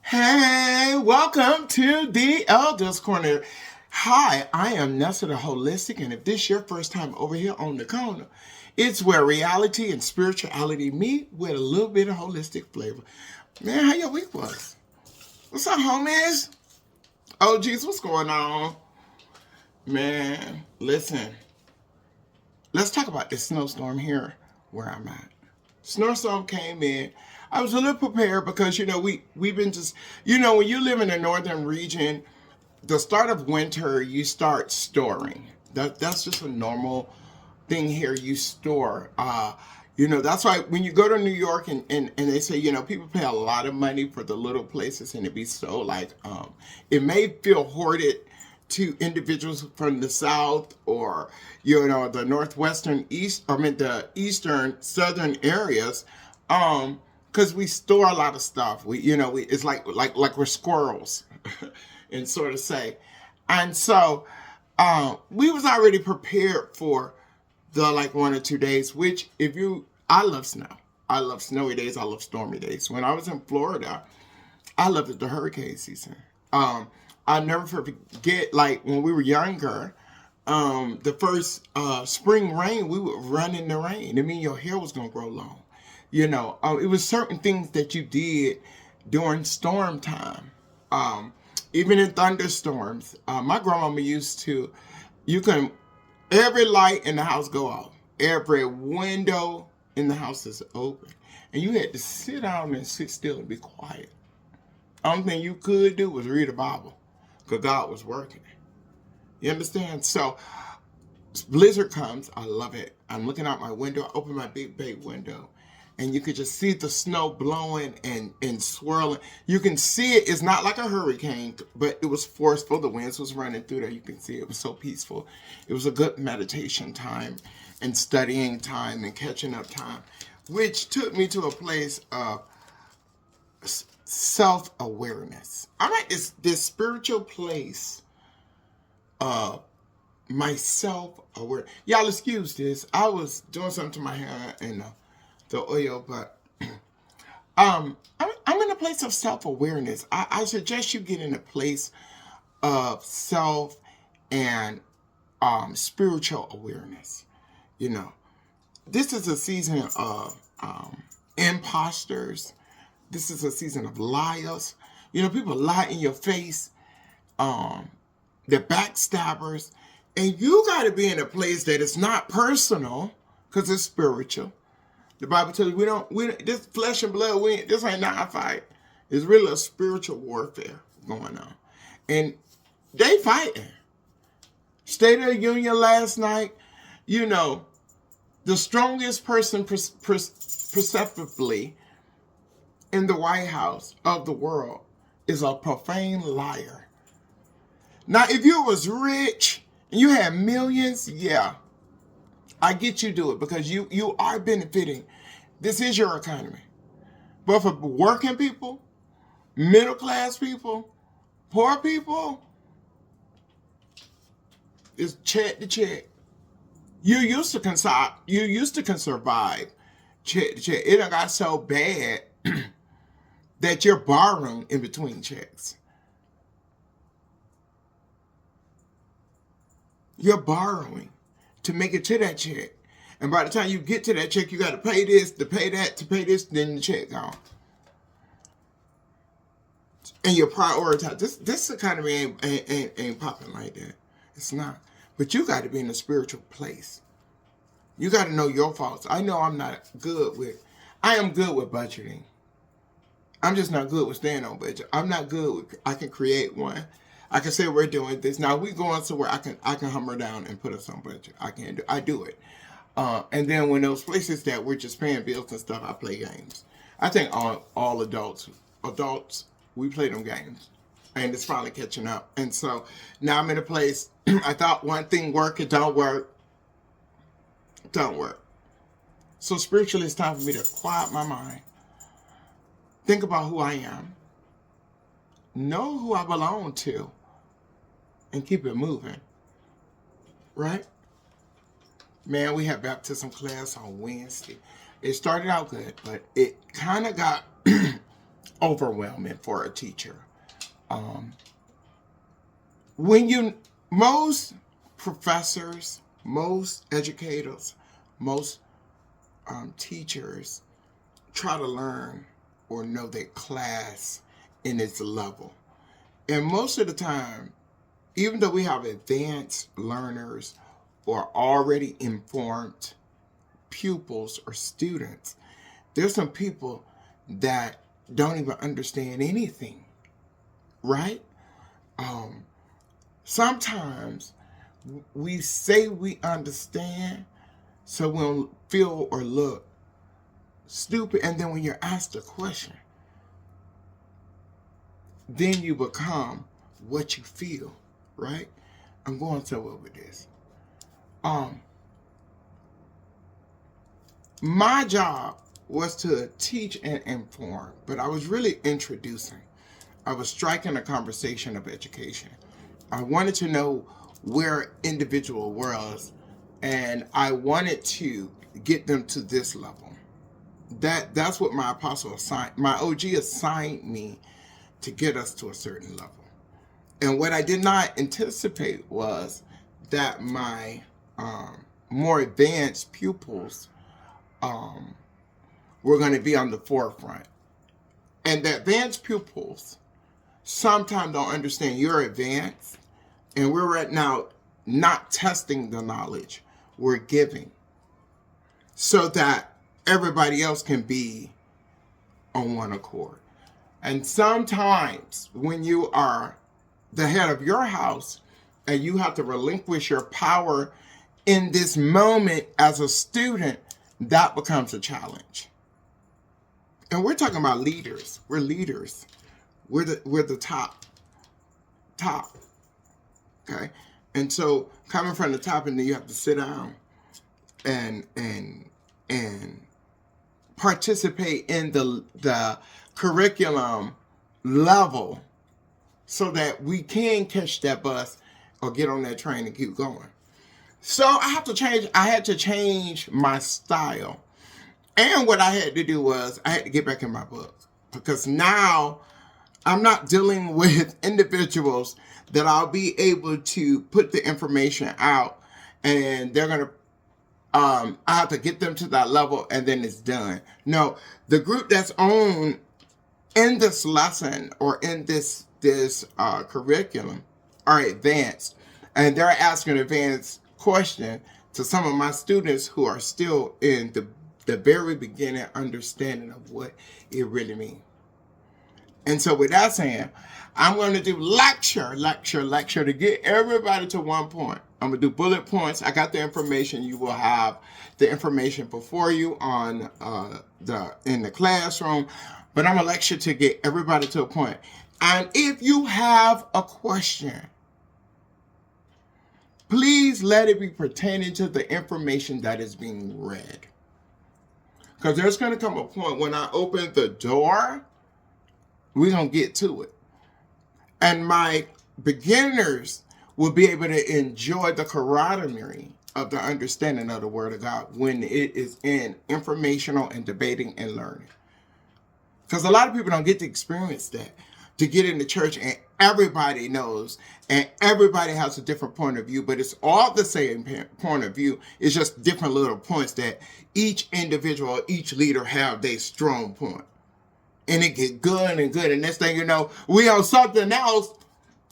Hey, welcome to the Elders Corner. Hi, I am Nessa the Holistic, and if this is your first time over here on the corner, it's where reality and spirituality meet with a little bit of holistic flavor. Man, how your week was? What's up, homies? Oh, geez, what's going on? Man, listen, let's talk about this snowstorm here where I'm at. Snowstorm came in. I was a little prepared because we've been just when you live in the northern region, the start of winter you start storing. That's just a normal thing here. You store. That's why when you go to New York and they say people pay a lot of money for the little places and it be so like it may feel hoarded to individuals from the south or the northwestern east the eastern southern areas because we store a lot of stuff. We it's like we're squirrels and sort of say. And so we was already prepared for the like 1 or 2 days, which if you I love snow. I love snowy days. I love stormy days. When I was in Florida, I loved the hurricane season. I'll never forget, like when we were younger, the first spring rain, we would run in the rain. I mean, your hair was gonna grow long. It was certain things that you did during storm time. Um, Even in thunderstorms, my grandmama used to. You can every light in the house go off, every window in the house is open, and you had to sit down and sit still and be quiet. Only thing you could do was read the Bible, because God was working. You understand? So blizzard comes. I love it. I'm looking out my window. I open my big bay window, and you could just see the snow blowing and swirling. You can see it. It's not like a hurricane, but it was forceful. The winds was running through there. You can see it was so peaceful. It was a good meditation time and studying time and catching up time, which took me to a place of self-awareness. I'm at this spiritual place of my self-aware. Y'all excuse this. I was doing something to my hair and the oil, but I'm in a place of self-awareness. I suggest you get in a place of self and spiritual awareness. You know, this is a season of imposters. This is a season of liars. People lie in your face. They're backstabbers. And you got to be in a place that it's not personal because it's spiritual. The Bible tells you we don't this flesh and blood, this ain't not a fight. It's really a spiritual warfare going on. And they fighting. State of the Union last night, the strongest person perceptively in the White House of the world is a profane liar. Now, if you was rich and you had millions, yeah, I get you do it because you are benefiting. This is your economy. But for working people, middle class people, poor people, it's check to check. You used to can survive check to check. It done got so bad that you're borrowing in between checks. You're borrowing to make it to that check. And by the time you get to that check, you got to pay this, to pay that, to pay this, then the check gone. And you prioritize. This economy ain't popping like that. It's not. But you got to be in a spiritual place. You got to know your faults. I know I am good with budgeting. I'm just not good with staying on budget. I'm not good with, I can create one. I can say we're doing this. Now we going somewhere I can hammer down and put us on budget. I do it. And then when those places that we're just paying bills and stuff, I play games. I think all adults, we play them games. And it's finally catching up. And so now I'm in a place, I thought one thing worked, it don't work. Don't work. So spiritually, it's time for me to quiet my mind. Think about who I am. Know who I belong to. And keep it moving. Right? Man, we had baptism class on Wednesday. It started out good, but it kind of got overwhelming for a teacher. When most professors, most educators, most teachers try to learn or know their class in its level. And most of the time, even though we have advanced learners or already informed pupils or students, there's some people that don't even understand anything, right? Sometimes we say we understand so we don't feel or look stupid, and then when you're asked a question, then you become what you feel, right? I'm going somewhere with this. My job was to teach and inform, but I was really introducing. I was striking a conversation of education. I wanted to know where individual was, and I wanted to get them to this level. That's what my apostle assigned, my OG assigned me to get us to a certain level. And what I did not anticipate was that my more advanced pupils were going to be on the forefront. And the advanced pupils sometimes don't understand you're advanced, and we're right now not testing the knowledge we're giving so that everybody else can be on one accord. And sometimes when you are the head of your house and you have to relinquish your power in this moment as a student, that becomes a challenge. And we're talking about leaders. We're leaders. We're the top. Okay? And so coming from the top, and then you have to sit down and participate in the curriculum level so that we can catch that bus or get on that train and keep going. So I had to change my style. And what I had to do was I had to get back in my book, because now I'm not dealing with individuals that I'll be able to put the information out and they're going to I have to get them to that level and then it's done. No, the group that's on in this lesson or in this curriculum are advanced, and they're asking an advanced question to some of my students who are still in the very beginning understanding of what it really means. And so with that saying, I'm going to do lecture to get everybody to one point. I'm going to do bullet points. I got the information. You will have the information before you on in the classroom. But I'm going to lecture to get everybody to a point. And if you have a question, please let it be pertaining to the information that is being read. Because there's going to come a point when I open the door, we're going to get to it. And my beginners will be able to enjoy the camaraderie of the understanding of the Word of God when it is in informational and debating and learning. Because a lot of people don't get to experience that, to get in the church and everybody knows and everybody has a different point of view, but it's all the same point of view. It's just different little points that each individual, each leader have their strong point. And it get good and good. And next thing you know, we on something else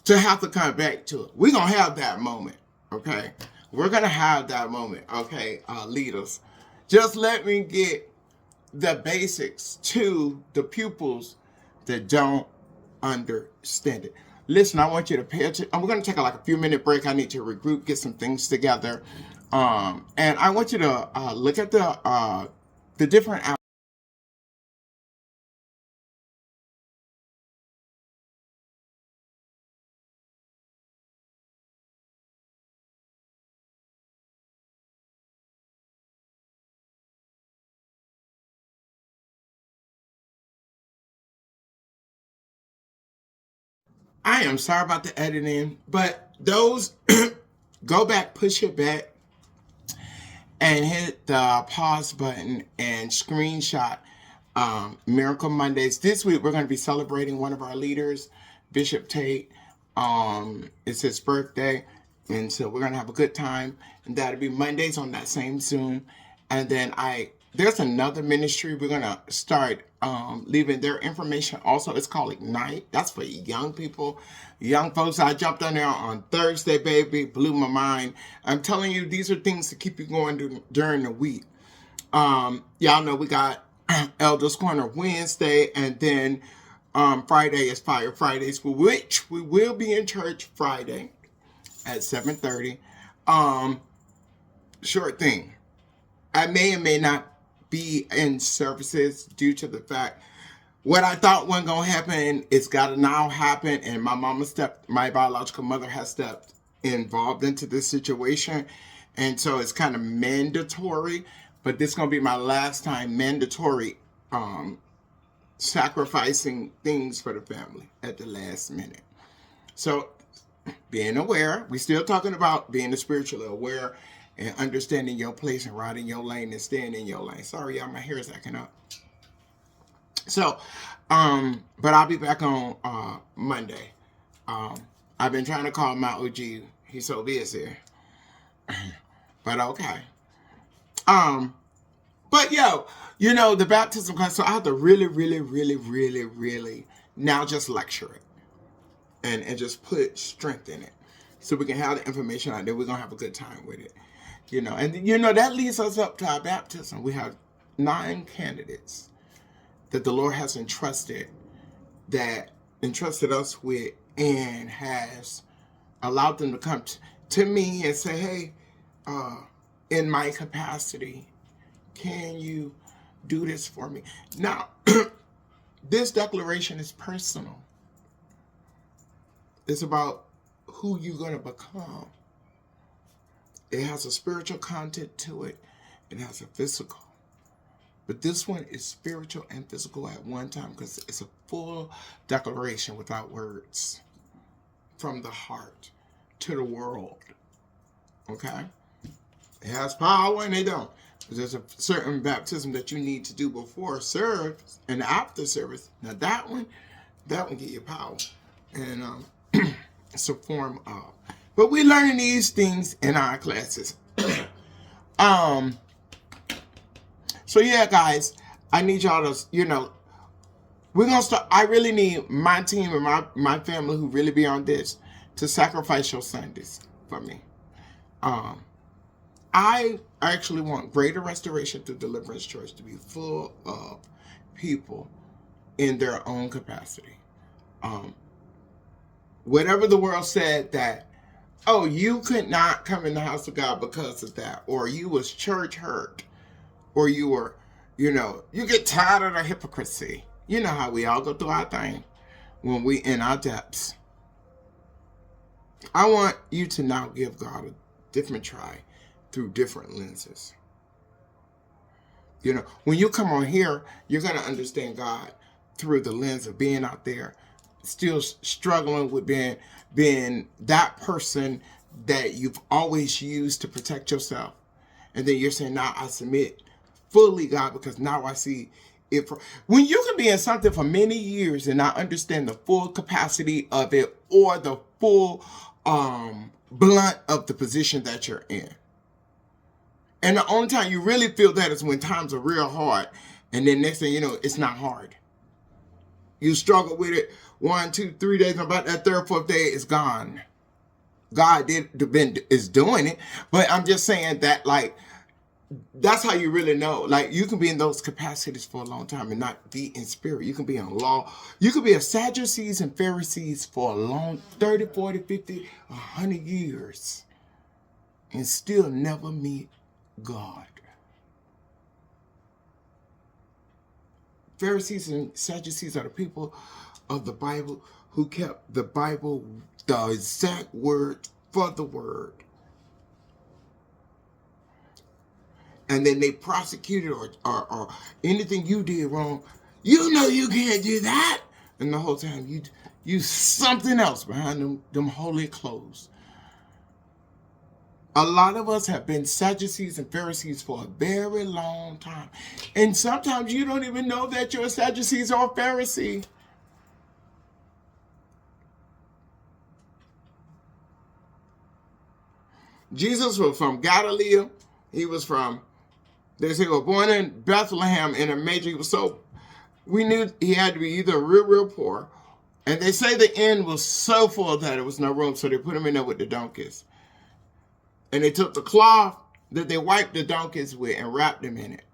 to have to come back to it. We're going to have that moment, okay? We're going to have that moment, okay, leaders. Just let me get the basics to the pupils that don't understand it. Listen, I want you to pay attention. We're going to take like a few minute break. I need to regroup, get some things together. And I want you to look at the different I am sorry about the editing, but those go back, push it back, and hit the pause button and screenshot Miracle Mondays. This week we're going to be celebrating one of our leaders, Bishop Tate. It's his birthday, and so we're going to have a good time. And that'll be Mondays on that same Zoom. And then there's another ministry we're going to start leaving their information. Also, it's called Ignite. That's for young people, young folks. I jumped on there on Thursday, baby. Blew my mind. I'm telling you, these are things to keep you going during the week. Y'all know we got Elders Corner Wednesday, and then Friday is Fire Fridays, for which we will be in church Friday at 7:30. Short thing. I may or may not be in services due to the fact what I thought wasn't going to happen, it's got to now happen. And my biological mother has stepped involved into this situation. And so it's kind of mandatory, but this is going to be my last time mandatory sacrificing things for the family at the last minute. So being aware, we're still talking about being spiritually aware and understanding your place and riding your lane and staying in your lane. Sorry, y'all, my hair is acting up. So, but I'll be back on Monday. I've been trying to call my OG. He's so busy. But okay. But you know, the baptism class, so I have to really now just lecture it and just put strength in it so we can have the information out there. We're going to have a good time with it. You know, and you know, that leads us up to our baptism. We have 9 candidates that the Lord has entrusted us with, and has allowed them to come to me and say, hey, in my capacity, can you do this for me? Now, this declaration is personal. It's about who you're going to become. It has a spiritual content to it. It has a physical. But this one is spiritual and physical at one time, because it's a full declaration without words, from the heart to the world. Okay? It has power and it don't. There's a certain baptism that you need to do before service and after service. Now that one give you power. And it's a form of. But we learn these things in our classes. So yeah, guys, I need y'all to, you know, we're going to start. I really need my team and my family who really be on this to sacrifice your Sundays for me. I actually want Greater Restoration through Deliverance Church to be full of people in their own capacity. Whatever the world said that, oh, you could not come in the house of God because of that, or you was church hurt, or you were, you know, you get tired of the hypocrisy. You know how we all go through our thing when we in our depths. I want you to now give God a different try through different lenses. You know, when you come on here, you're going to understand God through the lens of being out there, still struggling with being that person that you've always used to protect yourself. And then you're saying, now I submit fully, God, because now I see it. When you can be in something for many years and not understand the full capacity of it, or the full blunt of the position that you're in. And the only time you really feel that is when times are real hard. And then next thing you know, it's not hard. You struggle with it 1, 2, 3 days, and about that third, fourth day, it's gone. God is doing it. But I'm just saying that, like, that's how you really know. Like, you can be in those capacities for a long time and not be in spirit. You can be in law. You can be a Sadducees and Pharisees for a long 30, 40, 50, 100 years and still never meet God. Pharisees and Sadducees are the people of the Bible who kept the Bible, the exact word for the word. And then they prosecuted or anything you did wrong. You know you can't do that. And the whole time you something else behind them holy clothes. A lot of us have been Sadducees and Pharisees for a very long time. And sometimes you don't even know that you're a Sadducee or a Pharisee. Jesus was from Galilee. He was from, they say, he was born in Bethlehem in a major. He was so, we knew he had to be either real poor. And they say the inn was so full that there was no room, so they put him in there with the donkeys. And they took the cloth that they wiped the donkeys with and wrapped him in it.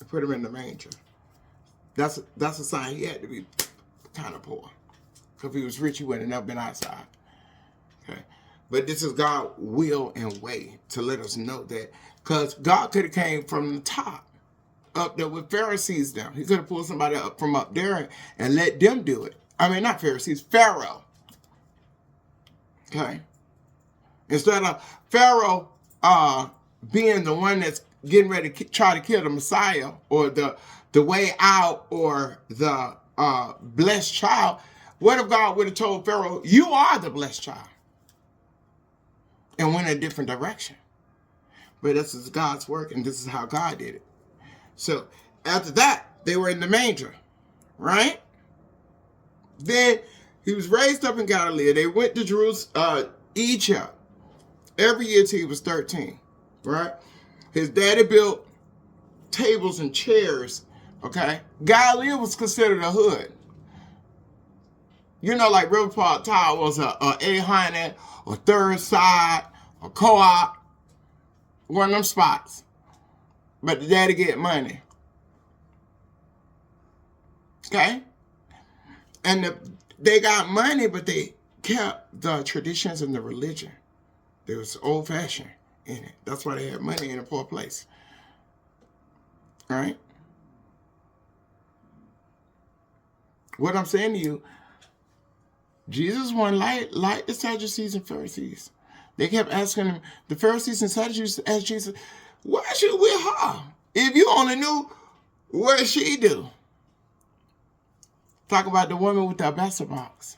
And put him in the manger. That's a sign he had to be kind of poor. Because if he was rich, he wouldn't have never been outside. Okay. But this is God's will and way to let us know that. Because God could have came from the top up there with Pharisees down. He could have pulled somebody up from up there and let them do it. I mean, not Pharisees, Pharaoh. Okay. Instead of Pharaoh being the one that's getting ready to try to kill the Messiah or the way out or the blessed child, what if God would have told Pharaoh, you are the blessed child? And went a different direction. But this is God's work, and this is how God did it. So after that, they were in the manger, right? Then he was raised up in Galilee. They went to Jerusalem, Egypt, every year till he was 13, right? His daddy built tables and chairs, okay? Galilee was considered a hood. You know, like River Park Tower was a 800 or Third Side or Co-op, one of them spots. But the daddy get money. Okay? And they got money, but they kept the traditions and the religion. There was old-fashioned in it. That's why they had money in a poor place. All right? What I'm saying to you, Jesus wasn't like the Sadducees and Pharisees. They kept asking him, the Pharisees and Sadducees asked Jesus, why should we with her? If you only knew what she do. Talk about the woman with the alabaster box.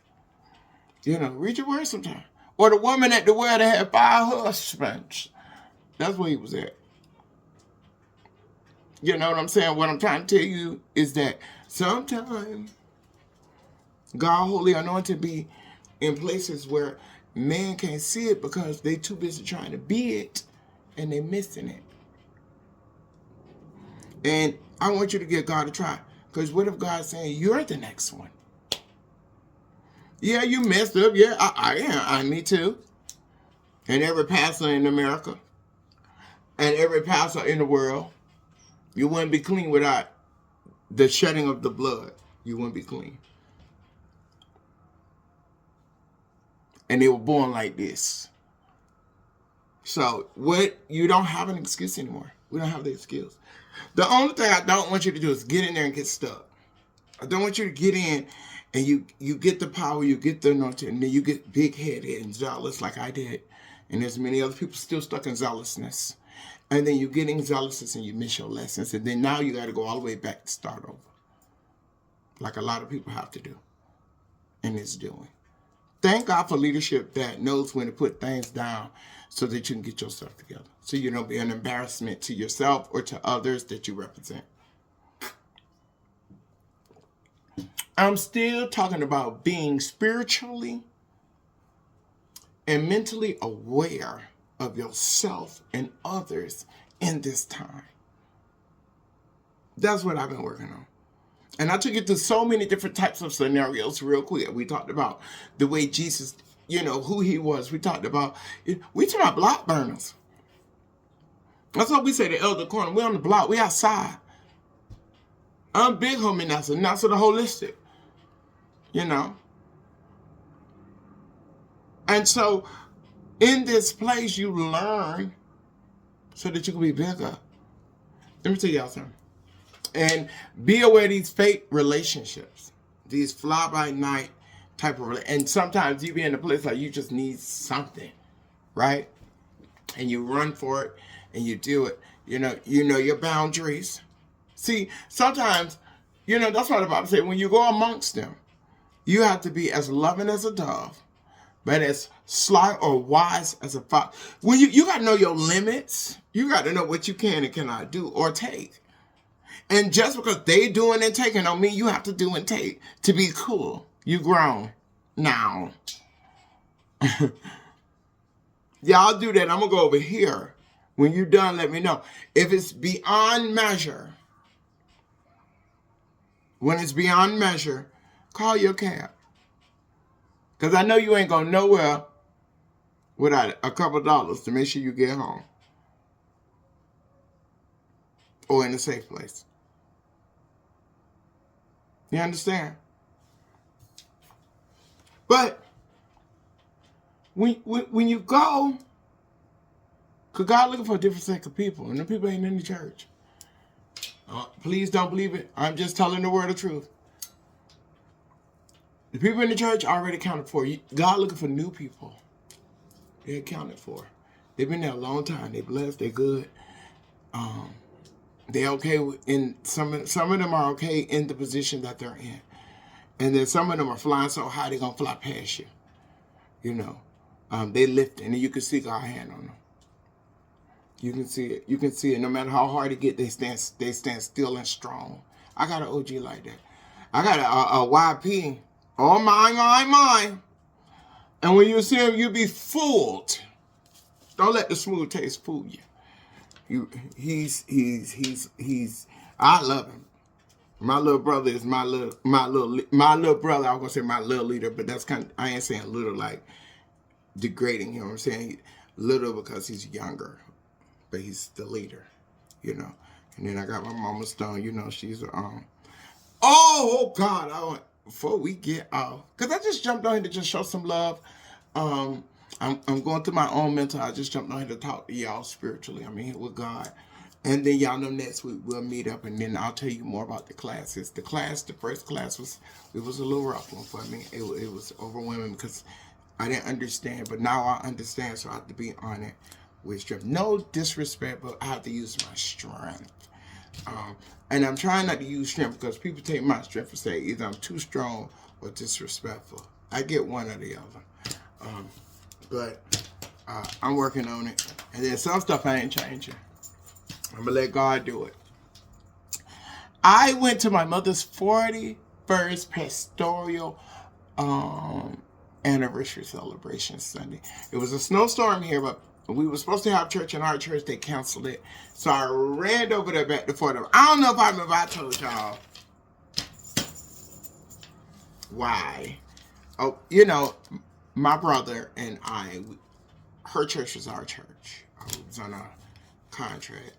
You know, read your word sometime. Or the woman at the well that had 5 husbands. That's where he was at. You know what I'm saying? What I'm trying to tell you is that sometimes God holy anointed be in places where man can't see it because they too busy trying to be it and they missing it. And I want you to give God a try. Because what if God's saying, you're the next one? Yeah, you messed up. Yeah, I am. Me too. And every pastor in America and every pastor in the world, you wouldn't be clean without the shedding of the blood. You wouldn't be clean. And they were born like this. So you don't have an excuse anymore. We don't have the excuse. The only thing I don't want you to do is get in there and get stuck. I don't want you to get in and you get the power, you get the anointing, and then you get big-headed and zealous like I did. And there's many other people still stuck in zealousness. And then you're getting zealous and you miss your lessons. And then now you got to go all the way back to start over. Like a lot of people have to do. And it's doing. Thank God for leadership that knows when to put things down so that you can get yourself together. So you don't be an embarrassment to yourself or to others that you represent. I'm still talking about being spiritually and mentally aware of yourself and others in this time. That's what I've been working on. And I took it through so many different types of scenarios real quick. We talked about the way Jesus, who he was. We talked about block burners. That's what we say, the elder corner. We on the block. We outside. I'm big homie Nessa the holistic. And so in this place you learn so that you can be bigger. Let me tell y'all something. And be aware of these fake relationships. These fly-by-night type of and sometimes you be in a place like you just need something, right? And you run for it and you do it. You know your boundaries. See, sometimes, that's what the Bible says. When you go amongst them, you have to be as loving as a dove, but as sly or wise as a fox. When you got to know your limits. You got to know what you can and cannot do or take. And just because they doing and taking don't mean you have to do and take to be cool. You grown now. Y'all do that. I'm going to go over here. When you're done, let me know. If it's beyond measure, when it's beyond measure, call your cab. Because I know you ain't going nowhere without a couple dollars to make sure you get home. Or in a safe place. You understand? But when you go, because God looking for a different set of people, and the people ain't in the church. Please don't believe it. I'm just telling the word of truth. The people in the church already accounted for. God looking for new people. They're accounted for. They've been there a long time. They're blessed. They're good. They're okay in some of them are okay in the position that they're in, and then some of them are flying so high they're gonna fly past you. You know, they lift and you can see God's hand on them. You can see it. You can see it. No matter how hard it get, they stand still and strong. I got an OG like that. I got a YP. Oh my. And when you see him, you be fooled. Don't let the smooth taste fool you. He's I love him. My little brother is my little brother. I was gonna say my little leader, but that's I ain't saying little like degrading him. I'm saying little because he's younger, but he's the leader, you know. And then I got my mama Stone, you know, she's oh God, before we get off, because I just jumped on here to just show some love. I'm going through my own mental. I just jumped on here to talk to y'all spiritually. I'm here with God. And then y'all know next week we'll meet up and then I'll tell you more about the classes. The first class was a little rough one for me. It was overwhelming because I didn't understand, but now I understand, so I have to be on it with strength. No disrespect, but I have to use my strength. And I'm trying not to use strength because people take my strength and say either I'm too strong or disrespectful. I get one or the other. But I'm working on it. And then some stuff I ain't changing. I'm going to let God do it. I went to my mother's 41st pastoral anniversary celebration Sunday. It was a snowstorm here, but we were supposed to have church in our church. They canceled it. So I ran over there back to Fort. I don't know if I told y'all why. Oh, you know, my brother and I, her church was our church. We was on a contract.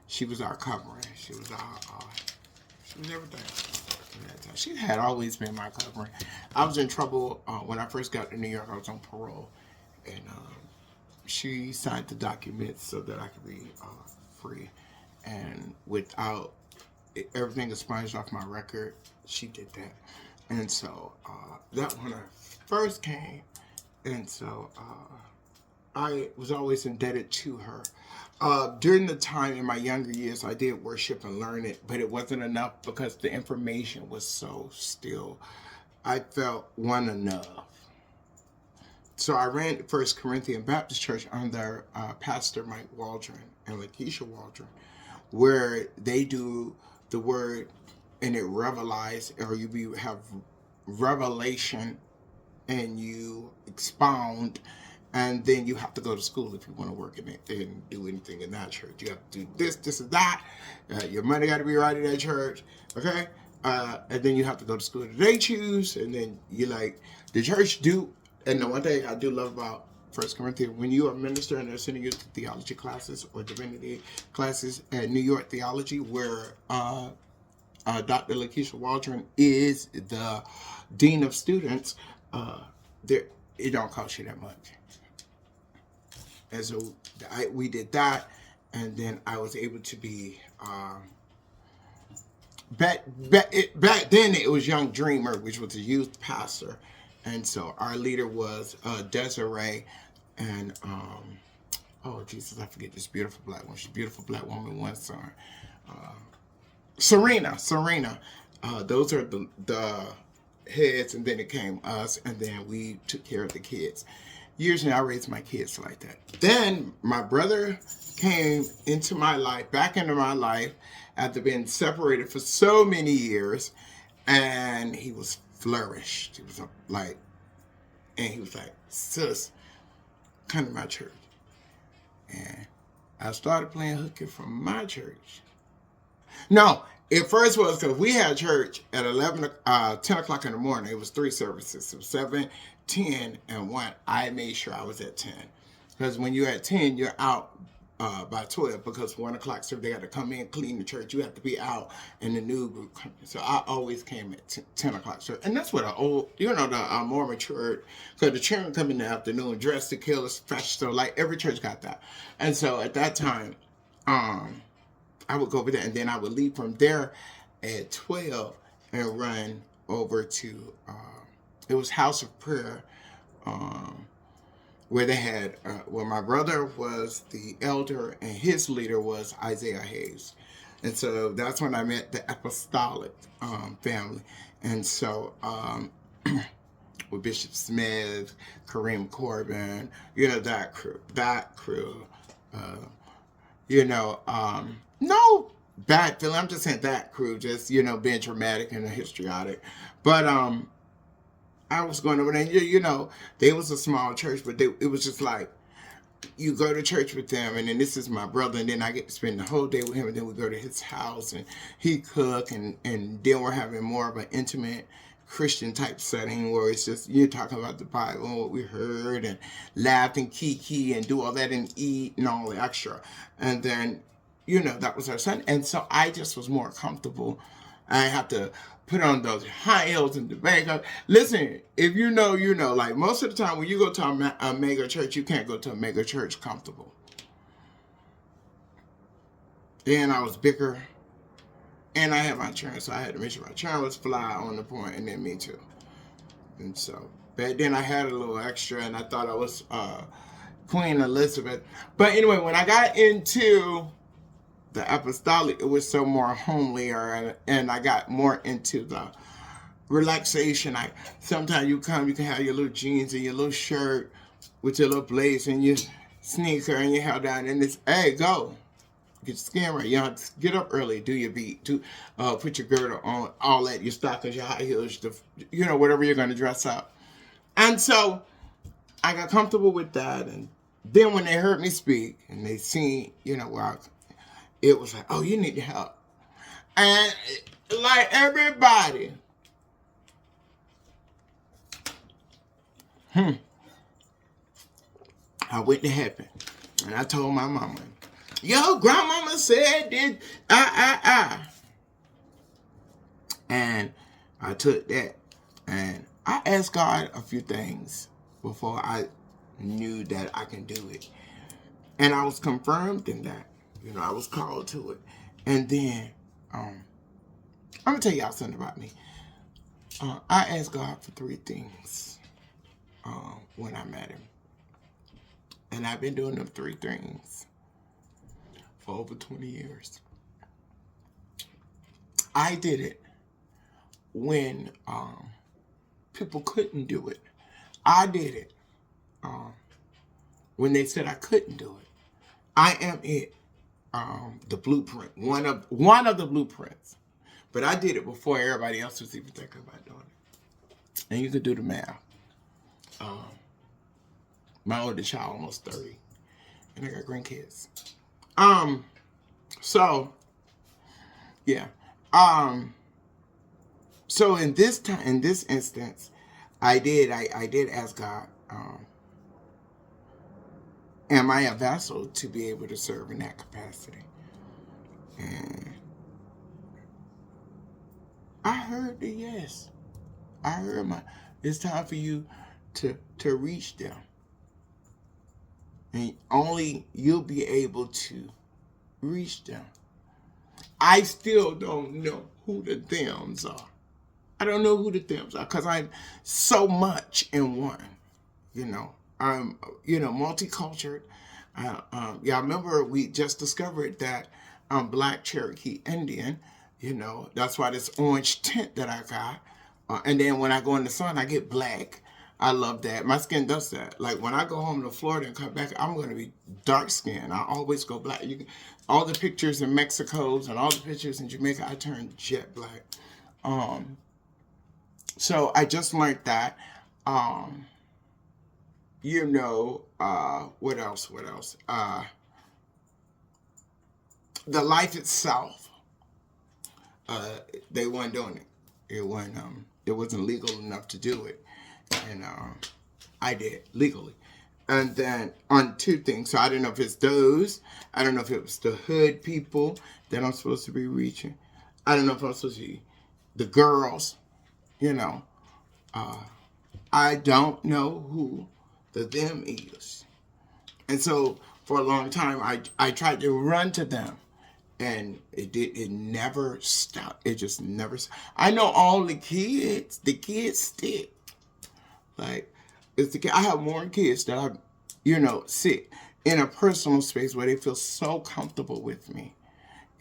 She was our covering. She was everything. She had always been my covering. I was in trouble when I first got to New York. I was on parole, and she signed the documents so that I could be free. And without everything expunged off my record, she did that. And so that when I first came, and so I was always indebted to her. During the time in my younger years, I did worship and learn it, but it wasn't enough because the information was so still. I felt one enough. So I ran First Corinthian Baptist Church under Pastor Mike Waldron and Lakeisha Waldron, where they do the word and it revelize, or you have revelation and you expound. And then you have to go to school if you want to work in it and do anything in that church. You have to do this, and that. Your money got to be right in that church, okay? And then you have to go to school that they choose. And then you like, the church do. And the one thing I do love about First Corinthians, when you are a minister and they're sending you to theology classes or divinity classes at New York Theology, where Dr. Lakeisha Waldron is the dean of students, it don't cost you that much. And so we did that, and then I was able to be back then it was Young Dreamer, which was a youth pastor, and so our leader was Desiree, and oh Jesus, I forget this beautiful black woman. She's a beautiful black woman, one son, Serena. Those are the heads, and then it came us, and then we took care of the kids. Usually I raised my kids like that. Then my brother came into my life, back into my life, after being separated for so many years, and he was flourished. He was like, and he was like, sis, come to my church. And I started playing hooky from my church. No, it first was because we had church at 10 o'clock in the morning. It was 3 services. It was 7, 10, and 1. I made sure I was at 10. Because when you're at 10, you're out by 12. Because 1 o'clock, so they got to come in, clean the church. You have to be out, and the new group comes in. So I always came at 10 o'clock. So, and that's what the more mature, because the children come in the afternoon, dressed to kill, fresh. So like every church got that. And so at that time, I would go over there, and then I would leave from there at 12 and run over to, it was House of Prayer, where they had, where my brother was the elder, and his leader was Isaiah Hayes. And so that's when I met the Apostolic family. And so with Bishop Smith, Kareem Corbin, that crew, no bad feeling. I'm just saying that crew, just, being dramatic and histrionic. But I was going over there, and they was a small church, but it was just like, you go to church with them, and then this is my brother, and then I get to spend the whole day with him, and then we go to his house, and he cook, and then we're having more of an intimate Christian type setting where it's just, you're talking about the Bible and what we heard, and laugh and kiki and do all that and eat and all the extra. And then, that was our son. And so I just was more comfortable. I have to put on those high heels and the makeup. Listen, if you know, like most of the time when you go to a mega church, you can't go to a mega church comfortable. Then I was bigger, and I had my churn, so I had to make sure my churn was fly on the point, and then me too. And so back then I had a little extra, and I thought I was Queen Elizabeth. But anyway, when I got into the Apostolic, it was so more homelier, and I got more into the relaxation. Sometimes you can have your little jeans and your little shirt with your little blaze and your sneaker and your hair down, and it's, hey, go. Get your skin right. You have to get up early, do your beat, put your girdle on, all that, your stockings, your high heels, whatever you're going to dress up. And so I got comfortable with that, and then when they heard me speak and they seen, it was like, oh, you need help. And like everybody, I went to heaven, and I told my mama, yo, grandmama said this, And I took that, and I asked God a few things before I knew that I can do it. And I was confirmed in that. I was called to it. And then, I'm going to tell y'all something about me. I asked God for 3 things when I met him. And I've been doing them 3 things for over 20 years. I did it when people couldn't do it. I did it when they said I couldn't do it. I am it. The blueprint, one of the blueprints. But I did it before everybody else was even thinking about doing it. And you could do the math. My oldest child almost 30, and I got grandkids. So yeah. So in this instance, I did ask God, am I a vessel to be able to serve in that capacity? And I heard the yes. I heard it's time for you to reach them. And only you'll be able to reach them. I still don't know who the thems are. I don't know who the thems are because I'm so much in one. I'm, multicultural. Y'all remember we just discovered that I'm Black Cherokee Indian. That's why this orange tint that I got And then when I go in the sun, I get black. I love that. My skin does that. Like when I go home to Florida and come back, I'm going to be dark skinned. I always go black. All the pictures in Mexico's and all the pictures in Jamaica, I turn jet black. So I just learned that. What else? The life itself, they weren't doing it. It wasn't legal enough to do it. And I did legally. And then on two things. So I don't know if it's those. I don't know if it was the hood people that I'm supposed to be reaching. I don't know if I'm supposed to be the girls. I don't know who the them is. And so for a long time, I tried to run to them. And it never stopped. It just never stopped. I know all the kids stick. Like, I have more kids that I, sit in a personal space where they feel so comfortable with me,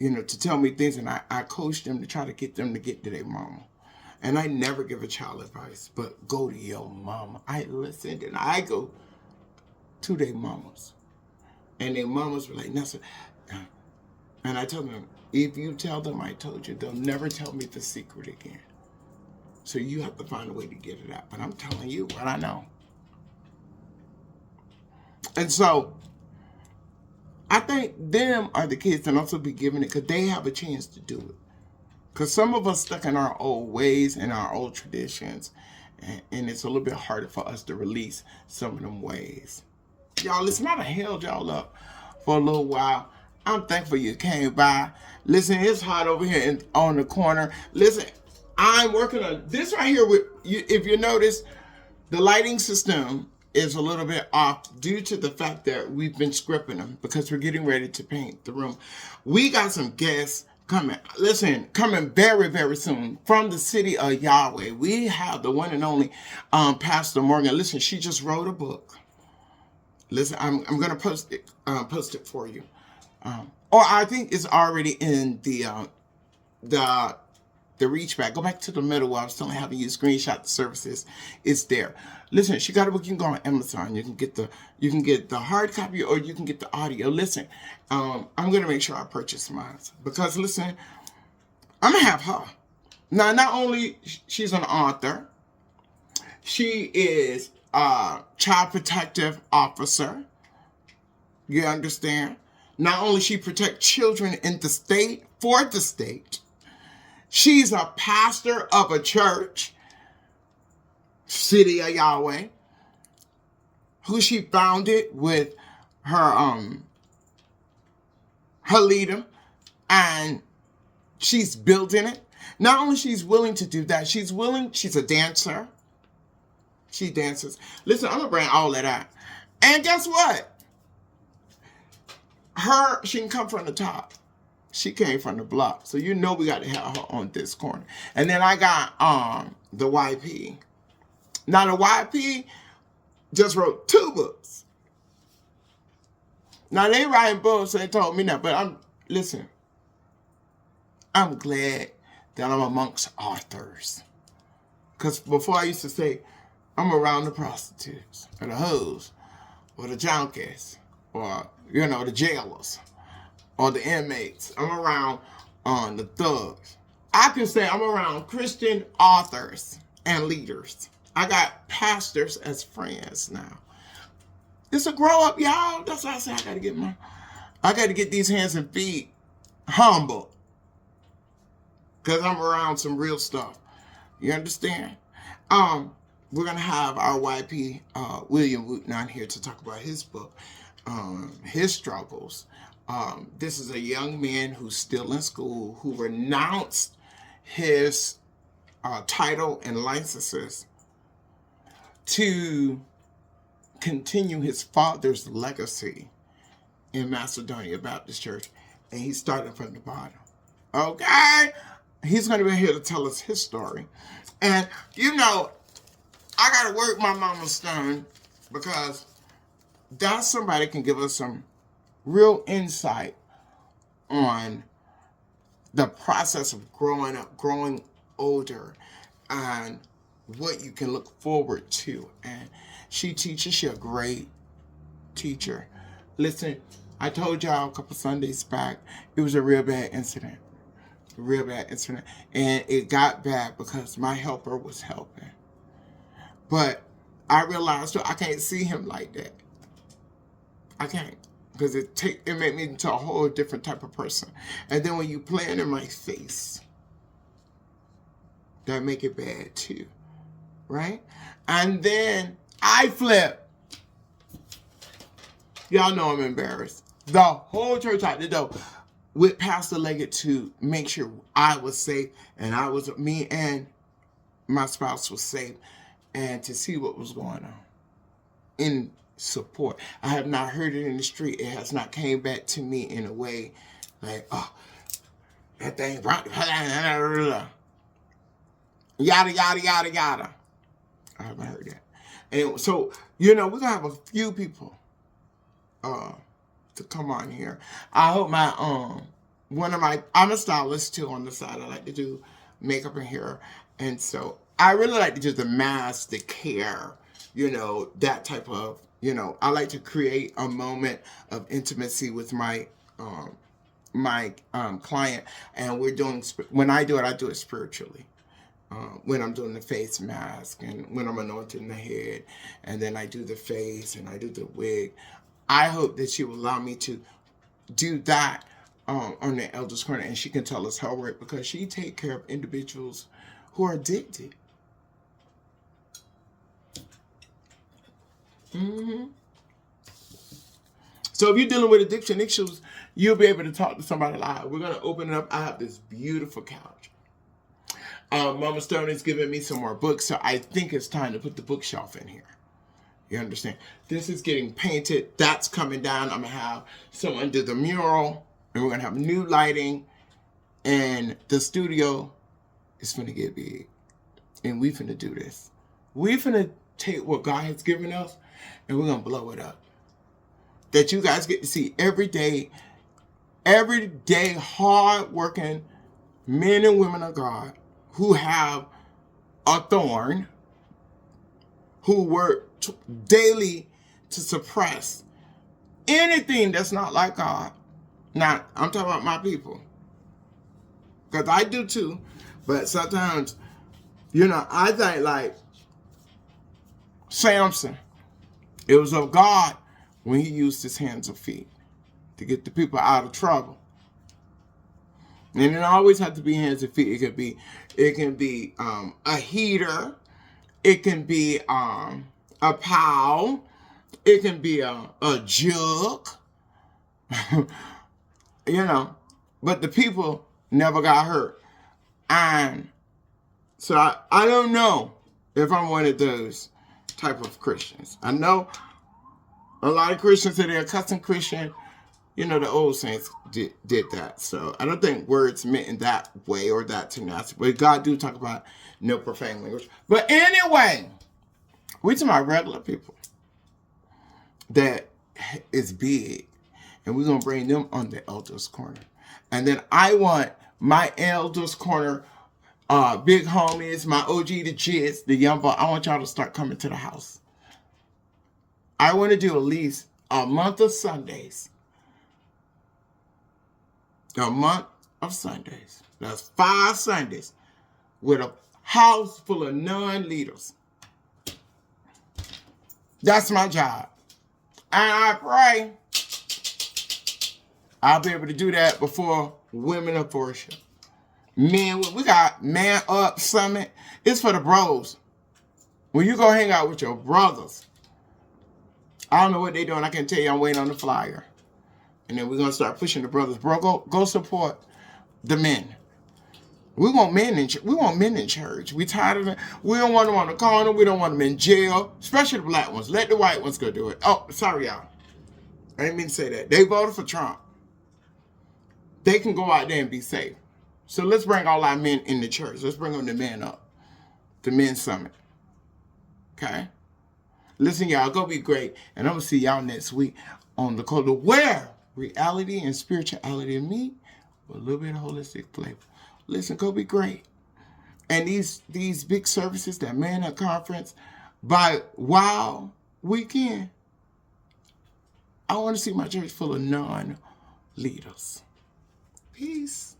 to tell me things. And I coach them to try to get them to get to their mama. And I never give a child advice, but go to your mama. I listened and I go to their mamas. And their mamas were like, Nessa. And I told them, if you tell them I told you, they'll never tell me the secret again. So you have to find a way to get it out. But I'm telling you what I know. And so I think them are the kids that also be giving it because they have a chance to do it. Because some of us stuck in our old ways and our old traditions. And it's a little bit harder for us to release some of them ways. Y'all, listen, I done held y'all up for a little while. I'm thankful you came by. Listen, it's hot over here on the corner. Listen, I'm working on this right here. With you, if you notice, the lighting system is a little bit off due to the fact that we've been scripting them because we're getting ready to paint the room. We got some guests coming. Listen, coming very, very soon from the city of Yahweh. We have the one and only Pastor Morgan. Listen, she just wrote a book. Listen, I'm going to post it for you. Or I think it's already in the reach back. Go back to the middle where I was telling having you screenshot the services. It's there. Listen, she got a book. You can go on Amazon. You can get the hard copy or you can get the audio. Listen, I'm gonna make sure I purchase mine because listen, I'm gonna have her. Now, not only she's an author, she is a child protective officer. You understand? Not only she protect children in the state, for the state, she's a pastor of a church, City of Yahweh, who she founded with her leader, and she's building it. Not only she's willing to do that, she's a dancer. She dances. Listen, I'm gonna bring all of that. And guess what? She can come from the top. She came from the block. So we got to have her on this corner. And then I got the YP. Now the YP just wrote 2 books. Now they writing books, so they told me that. But I'm glad that I'm amongst authors. Because before I used to say, I'm around the prostitutes, or the hoes, or the junkies, or the jailers, or the inmates. I'm around the thugs. I can say I'm around Christian authors and leaders. I got pastors as friends now. It's a grow up, y'all. That's why I say I got to get these hands and feet humble. Because I'm around some real stuff. You understand? We're going to have our YP, William Wooten, on here to talk about his book. His struggles. This is a young man who's still in school who renounced his title and licenses to continue his father's legacy in Macedonia Baptist Church, and he's starting from the bottom. Okay? He's going to be here to tell us his story. And, I got to work my mama's stone because that somebody can give us some real insight on the process of growing up, growing older, and what you can look forward to. And she teaches. She's a great teacher. Listen, I told y'all a couple Sundays back, it was a real bad incident. Real bad incident. And it got bad because my helper was helping. But I realized I can't see him like that. I can't. Because it made me into a whole different type of person. And then when you play it in my face, that make it bad too. Right? And then I flip. Y'all know I'm embarrassed. The whole church out the door with Pastor Leggett to make sure I was safe, and me and my spouse was safe, and to see what was going on in support. I have not heard it in the street. It has not came back to me in a way like, oh, that thing, yada, yada, yada, yada. I haven't heard that. And so, we're going to have a few people to come on here. I hope I'm a stylist too on the side. I like to do makeup and hair. And so I really like to just the mask, the care, that type of, I like to create a moment of intimacy with my client. And when I do it spiritually. When I'm doing the face mask and when I'm anointing the head, and then I do the face and I do the wig. I hope that she will allow me to do that on the Elders Corner, and she can tell us her work, because she takes care of individuals who are addicted. So if you're dealing with addiction issues, you'll be able to talk to somebody live. We're going to open it up. I have this beautiful couch. Mama Stone is giving me some more books, so I think it's time to put the bookshelf in here. You understand? This is getting painted. That's coming down. I'm going to have someone do the mural, and we're going to have new lighting, and the studio is going to get big, and we're going to do this. We're going to take what God has given us, and we're going to blow it up. That you guys get to see every day hard-working men and women of God who have a thorn, who work daily to suppress anything that's not like God. Now, I'm talking about my people, because I do too, but sometimes, I think like Samson, it was of God when he used his hands and feet to get the people out of trouble. And it always have to be hands and feet. It can be a heater. It can be a pile. It can be a jug. But the people never got hurt. And so I don't know if I'm one of those type of Christians. I know a lot of Christians say they're a custom Christian. The old saints did that. So I don't think words meant in that way or that tenacity. But God do talk about no profane language. But anyway, we talking about regular people that is big. And we're going to bring them on the Elders Corner. And then I want my Elders Corner big homies, my OG, the Jizz, the young boy. I want y'all to start coming to the house. I want to do at least a month of Sundays. A month of Sundays. That's 5 Sundays with a house full of non-leaders. That's my job. And I pray I'll be able to do that before Women of Worship. Men, we got Man Up Summit. It's for the bros. When you go hang out with your brothers, I don't know what they're doing. I can tell you I'm waiting on the flyer. And then we're going to start pushing the brothers. Bro, go support the men. We want men in church. We tired of it. We don't want them on the corner. We don't want them in jail. Especially the black ones. Let the white ones go do it. Oh, sorry, y'all. I didn't mean to say that. They voted for Trump. They can go out there and be safe. So let's bring all our men in the church. Let's bring them the men up. The men's summit. Okay? Listen, y'all. Go be great. And I'm going to see y'all next week on the corner where reality and spirituality meet with a little bit of holistic flavor. Listen, go be great. and these big services, that Man Up Conference, by Wow weekend, I want to see my church full of non-leaders. Peace.